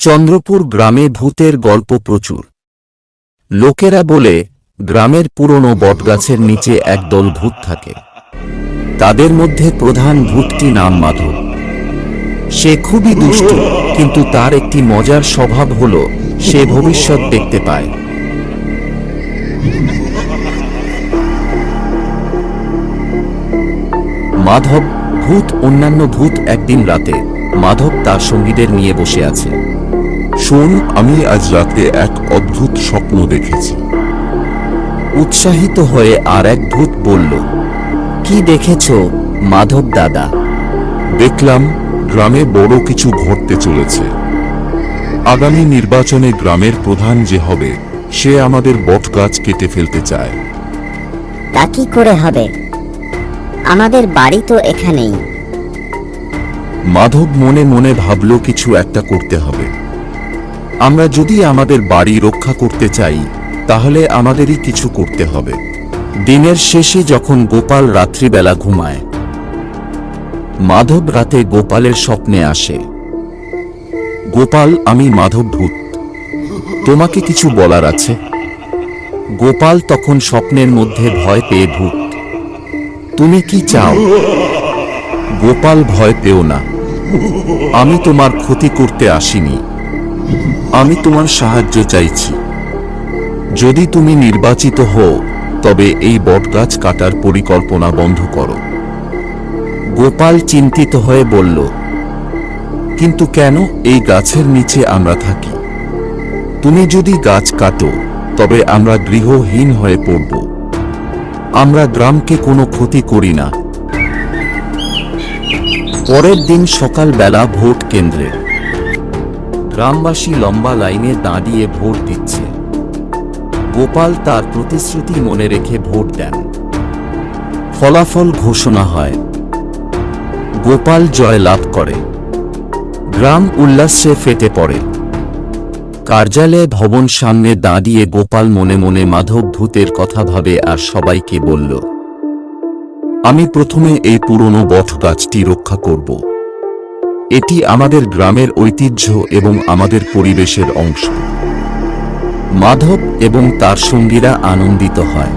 চন্দ্রপুর গ্রামে ভূতের গল্প প্রচুর। লোকেরা বলে গ্রামের পুরনো বটগাছের নিচে একদল ভূত থাকে। তাদের মধ্যে প্রধান ভূতটি নাম মাধব। সে খুবই দুষ্ট, কিন্তু তার একটি মজার স্বভাব হল সে ভবিষ্যৎ দেখতে পায়। মাধব ভূত অন্যান্য ভূত একদিন রাতে মাধব তার সঙ্গীদের নিয়ে বসে আছে। শোন, আমি আজ রাতে এক অদ্ভুত স্বপ্ন দেখেছি। উৎসাহিত হয়ে আর এক ভূত বলল, কি দেখেছ মাধব দাদা? দেখলাম গ্রামে বড় কিছু ঘটতে চলেছে। আগামী নির্বাচনে গ্রামের প্রধান যে হবে সে আমাদের বটগাছ কেটে ফেলতে চায়। তা কি করে হবে? আমাদের বাড়ি তো এখানেই। মাধব মনে মনে ভাবল কিছু একটা করতে হবে। আমরা যদি আমাদের বাড়ি রক্ষা করতে চাই তাহলে আমাদেরই কিছু করতে হবে। দিনের শেষে যখন গোপাল রাত্রিবেলা ঘুমায়, মাধব রাতে গোপালের স্বপ্নে আসে। গোপাল, আমি মাধব ভূত, তোমাকে কিছু বলার আছে। গোপাল তখন স্বপ্নের মধ্যে ভয় পেয়ে ভূত, তুমি কি চাও? গোপাল, ভয় পেও না, আমি তোমার ক্ষতি করতে আসিনি, আমি তোমার সাহায্য চাইছি। যদি তুমি নির্বাচিত হও তবে এই বটগাছ কাটার পরিকল্পনা বন্ধ করো। গোপাল চিন্তিত হয়ে বলল, কিন্তু কেন? এই গাছের নিচে আমরা থাকি। তুমি যদি গাছ কাটো তবে আমরা গৃহহীন হয়ে পড়ব। আমরা গ্রামকে কোনো ক্ষতি করি না। পরের দিন সকালবেলা ভোট কেন্দ্রে গ্রামবাসী লম্বা লাইনে দাঁড়িয়ে ভোট দিচ্ছে। গোপাল তার প্রতিশ্রুতি মনে রেখে ভোট দেন। ফলাফল ঘোষণা হয়, গোপাল জয় লাভ করে। গ্রাম উল্লাসে ফেটে পড়ে। কার্যালয়ে ভবন সামনে দাঁড়িয়ে গোপাল মনে মনে মাধব ভূতের কথা ভাবে আর সবাইকে বলল, আমি প্রথমে এই পুরনো বটগাছটি রক্ষা করব। এটি আমাদের গ্রামের ঐতিহ্য এবং আমাদের পরিবেশের অংশ। মাধব এবং তার সঙ্গীরা আনন্দিত হয়।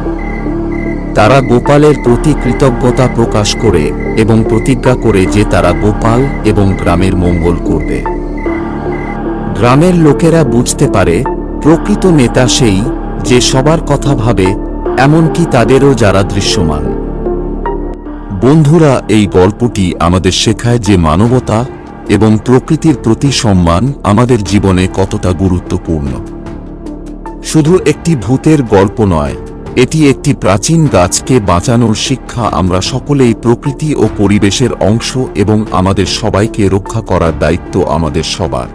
তারা গোপালের প্রতি কৃতজ্ঞতা প্রকাশ করে এবং প্রতিজ্ঞা করে যে তারা গোপাল এবং গ্রামের মঙ্গল করবে। গ্রামের লোকেরা বুঝতে পারে প্রকৃত নেতা সেই যে সবার কথা ভাবে, এমনকি তাদেরও যারা দৃশ্যমান। বন্ধুরা, এই গল্পটি আমাদের শেখায় যে মানবতা এবং প্রকৃতির প্রতি সম্মান আমাদের জীবনে কতটা গুরুত্বপূর্ণ। শুধু একটি ভূতের গল্প নয়, এটি একটি প্রাচীন গাছকে বাঁচানোর শিক্ষা। আমরা সকলেই প্রকৃতি ও পরিবেশের অংশ এবং আমাদের সবাইকে রক্ষা করার দায়িত্ব আমাদের সবার।